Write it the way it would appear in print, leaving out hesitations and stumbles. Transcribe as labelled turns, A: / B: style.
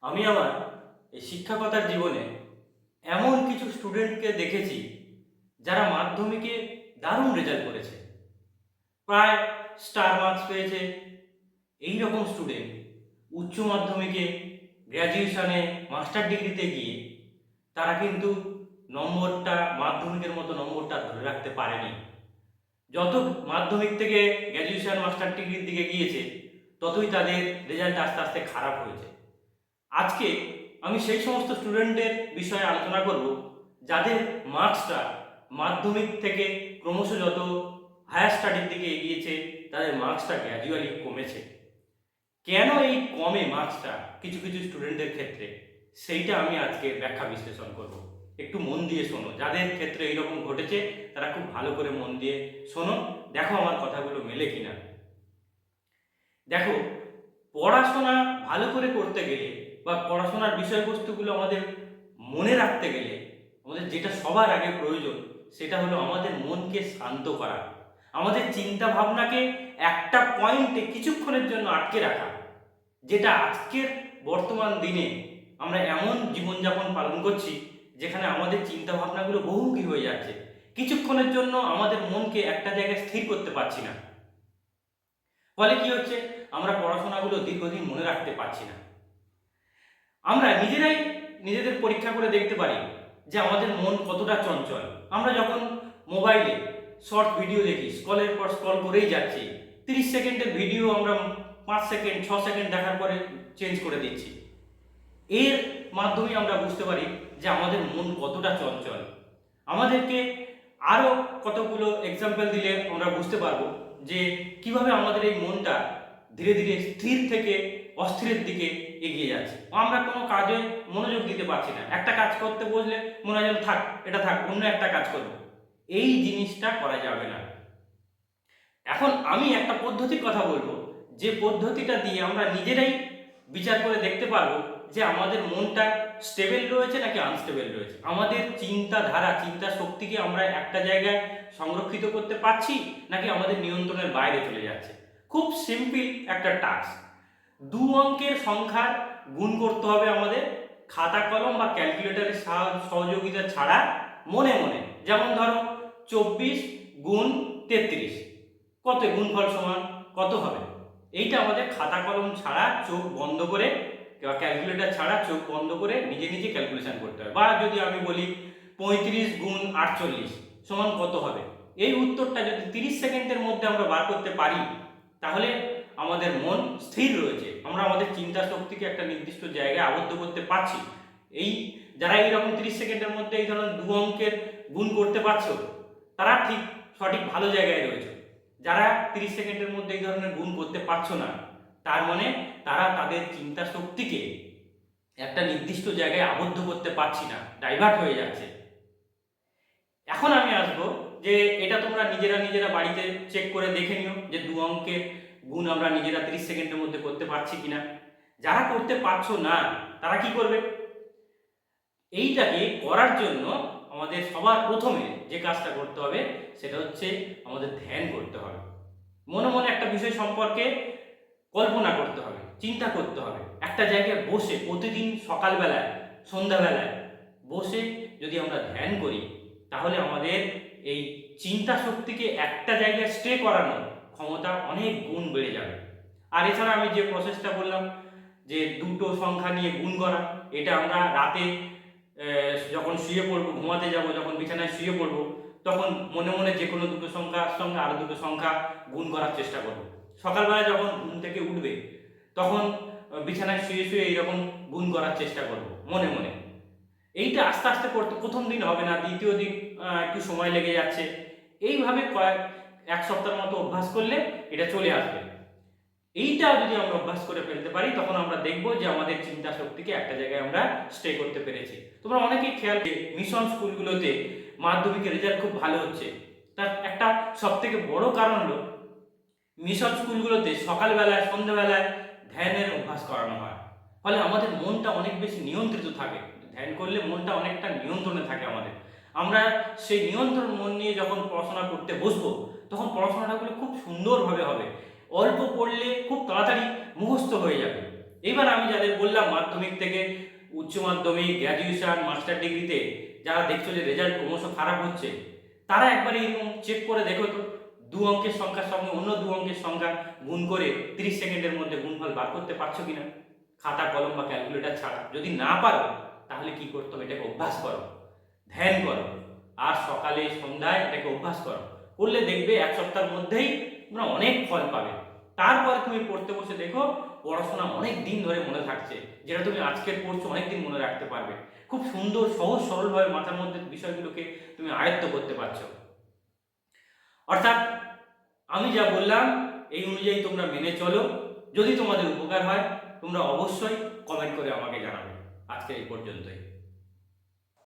A: আমি আমার এই শিক্ষকতার জীবনে এমন কিছু স্টুডেন্টকে দেখেছি যারা মাধ্যমিকে দারুণ রেজাল্ট করেছে, প্রায় স্টার মার্কস পেয়েছে। এই রকম স্টুডেন্ট উচ্চ মাধ্যমিকে, গ্র্যাজুয়েশনে, মাস্টার ডিগ্রিতে গিয়ে তারা কিন্তু নম্বরটা মাধ্যমিকের মতো নম্বরটা ধরে রাখতে পারেনি। যত মাধ্যমিক থেকে গ্র্যাজুয়েশন মাস্টার ডিগ্রির দিকে গিয়েছে, ততই তাদের রেজাল্ট আস্তে আস্তে খারাপ হয়েছে। আজকে আমি সেই সমস্ত স্টুডেন্টদের বিষয়ে আলোচনা করব যাদের মার্কসটা মাধ্যমিক থেকে ক্রমশ যত হায়ার স্টাডির দিকে এগিয়েছে, তাদের মার্কসটা গ্র্যাজুয়ালি কমেছে। কেন এই কমে মার্কসটা কিছু কিছু স্টুডেন্টদের ক্ষেত্রে, সেইটা আমি আজকে ব্যাখ্যা বিশ্লেষণ করব। একটু মন দিয়ে শোনো, যাদের ক্ষেত্রে এইরকম ঘটেছে তারা খুব ভালো করে মন দিয়ে শোনো, দেখো আমার কথাগুলো মেলে কিনা। দেখো, পড়াশোনা ভালো করে করতে গেলে বা পড়াশোনার বিষয়বস্তুগুলো আমাদের মনে রাখতে গেলে আমাদের যেটা সবার আগে প্রয়োজন, সেটা হলো আমাদের মনকে শান্ত করা, আমাদের চিন্তা ভাবনাকে একটা পয়েন্টে কিছুক্ষণের জন্য আটকে রাখা। যেটা আজকের বর্তমান দিনে আমরা এমন জীবনযাপন পালন করছি যেখানে আমাদের চিন্তা ভাবনাগুলো বহুমুখী হয়ে যাচ্ছে। কিছুক্ষণের জন্য আমাদের মনকে একটা জায়গায় স্থির করতে পারছি না। ফলে কি হচ্ছে, আমরা পড়াশোনাগুলো দীর্ঘদিন মনে রাখতে পারছি না। আমরা নিজেরাই নিজেদের পরীক্ষা করে দেখতে পারি যে আমাদের মন কতটা চঞ্চল। আমরা যখন মোবাইলে শর্ট ভিডিও দেখি, স্ক্রলের পর স্ক্রল করেই যাচ্ছি, 30 সেকেন্ডের ভিডিও আমরা 5 সেকেন্ড 6 সেকেন্ড দেখার পরে চেঞ্জ করে দিচ্ছি। এর মাধ্যমে আমরা বুঝতে পারি যে আমাদের মন কতটা চঞ্চল। আমাদেরকে আরও কতগুলো এক্সাম্পল দিলে আমরা বুঝতে পারবো যে কিভাবে আমাদের এই মনটা ধীরে ধীরে স্থির থেকে অস্থিরের দিকে এগিয়ে যাচ্ছে। আমরা কোনো কাজে মনোযোগ দিতে পারছি না, একটা কাজ করতে বসলে মনে হয় যেন থাক, এটা থাক, অন্য একটা কাজ করবো। এই জিনিসটা করা যাবে না। এখন আমি একটা পদ্ধতির কথা বলবো, যে পদ্ধতিটা দিয়ে আমরা নিজেরাই বিচার করে দেখতে পারবো যে আমাদের মনটা স্টেবল রয়েছে নাকি আনস্টেবল রয়েছে, আমাদের চিন্তাধারা, চিন্তা শক্তিকে আমরা একটা জায়গায় সংরক্ষিত করতে পারছি নাকি আমাদের নিয়ন্ত্রণের বাইরে চলে যাচ্ছে। খুব সিম্পল একটা টাস্ক, 2 অঙ্কের সংখ্যার গুণ করতে হবে আমাদের খাতা কলম বা ক্যালকুলেটরের সহযোগিতা ছাড়া, মনে মনে। যেমন ধরো 24 গুণ 33, কত গুণফল সমান কত হবে, এইটা আমাদের খাতা কলম ছাড়া চোখ বন্ধ করে বা ক্যালকুলেটর ছাড়া চোখ বন্ধ করে নিজে নিজে ক্যালকুলেশন করতে হবে। বা যদি আমি বলি 35 গুণ 48 সমান কত হবে, এই উত্তরটা যদি 30 সেকেন্ডের মধ্যে আমরা বার করতে পারি, তাহলে আমাদের মন স্থির রয়েছে, আমরা আমাদের চিন্তা শক্তিকে একটা নির্দিষ্ট জায়গায় আবদ্ধ করতে পারছি। এই যারা এইরকম 30 সেকেন্ডের মধ্যে এই ধরনের 2 অঙ্কের গুণ করতে পারছো, তারা ঠিক সঠিক ভালো জায়গায় রয়েছে। যারা 30 সেকেন্ডের মধ্যে এই ধরনের গুণ করতে পারছো না, তার মানে তারা তাদের চিন্তা শক্তিকে একটা নির্দিষ্ট জায়গায় আবদ্ধ করতে পারছি না, ডাইভার্ট হয়ে যাচ্ছে। এখন আমি আসবো যে এটা তোমরা নিজেরা নিজেরা বাড়িতে চেক করে দেখে নিও যে 2 অঙ্কের গুণ আমরা নিজেরা 30 সেকেন্ডের মধ্যে করতে পারছি কিনা। যারা করতে পারছো না তারা কি করবে, এইটাকে করার জন্য আমাদের সবার প্রথমে যে কাজটা করতে হবে সেটা হচ্ছে আমাদের ধ্যান করতে হবে। মনে মনে একটা বিষয় সম্পর্কে কল্পনা করতে হবে, চিন্তা করতে হবে। একটা জায়গায় বসে প্রতিদিন সকালবেলায়, সন্ধ্যাবেলায় বসে যদি আমরা ধ্যান করি, তাহলে আমাদের এই চিন্তা শক্তিকে একটা জায়গায় স্টে করানোর ক্ষমতা অনেক গুণ বেড়ে যাবে। আর এছাড়া আমি যে প্রসেসটা বললাম যে দুটো সংখ্যা নিয়ে গুণ করা, এটা আমরা রাতে যখন শুয়ে পড়বো, ঘুমাতে যাব, যখন বিছানায় শুয়ে পড়বো, তখন মনে মনে যে কোনো দুটো সংখ্যার সঙ্গে আরো দুটো সংখ্যা গুণ করার চেষ্টা করবো। সকালবেলা যখন ঘুম থেকে উঠবে, তখন বিছানায় শুয়ে শুয়ে এইরকম গুণ করার চেষ্টা করবো মনে মনে। এইটা আস্তে আস্তে করতে প্রথম দিন হবে না, দ্বিতীয় দিন একটু সময় লেগে যাচ্ছে। এইভাবে এক সপ্তাহের মতো অভ্যাস করলে এটা চলে আসবে। এইটা যদি আমরা অভ্যাস করে ফেলতে পারি, তখন আমরা দেখবো যে আমাদের চিন্তা শক্তিকে একটা জায়গায় আমরা স্টে করতে পেরেছি। তোমরা অনেকেই খেয়াল মিশন স্কুলগুলোতে মাধ্যমিকের রেজাল্ট খুব ভালো হচ্ছে, তার একটা সব থেকে বড় কারণ হলো মিশন স্কুলগুলোতে সকালবেলায় সন্ধ্যাবেলায় ধ্যানের অভ্যাস করানো হয়। ফলে আমাদের মনটা অনেক বেশি নিয়ন্ত্রিত থাকে, ধ্যান করলে মনটা অনেকটা নিয়ন্ত্রণে থাকে আমাদের। আমরা সেই নিয়ন্ত্রণ মন নিয়ে যখন পড়াশোনা করতে বসবো, তখন পড়াশোনাটা খুব সুন্দরভাবে হবে, অল্প পড়লে খুব তাড়াতাড়ি মুখস্থ হয়ে যাবে। এবার আমি যাদের বললাম মাধ্যমিক থেকে উচ্চ মাধ্যমিক, গ্র্যাজুয়েশন, মাস্টার ডিগ্রিতে যারা দেখছো যে রেজাল্ট ক্রমশ খারাপ হচ্ছে, তারা একবার এরকম চেক করে দেখো তো, দু অঙ্কের সংখ্যার সঙ্গে অন্য দু অঙ্কের সংখ্যা গুণ করে 30 সেকেন্ডের মধ্যে গুণফল বার করতে পারছো কিনা, খাতা কলম বা ক্যালকুলেটর ছাড়া। যদি না পারো তাহলে কি করতে হবে, এটাকে অভ্যাস করো, ধ্যান করো, আর সকালে সন্ধ্যায় এটাকে অভ্যাস করো। করলে দেখবে এক সপ্তাহের মধ্যেই তোমরা অনেক ফল পাবে। তারপরে তুমি পড়তে বসে দেখো পড়াশোনা অনেক দিন ধরে মনে থাকছে, যেটা তুমি আজকের পড়ছো অনেক দিন মনে রাখতে পারবে। খুব সুন্দর সহজ সরলভাবে মাথার মধ্যে বিষয়গুলোকে তুমি আয়ত্ত করতে পারছো। অর্থাৎ আমি যা বললাম এই অনুযায়ী তোমরা মেনে চলো। যদি তোমাদের উপকার হয় তোমরা অবশ্যই কমেন্ট করে আমাকে জানাবে। আজকে এই পর্যন্তই।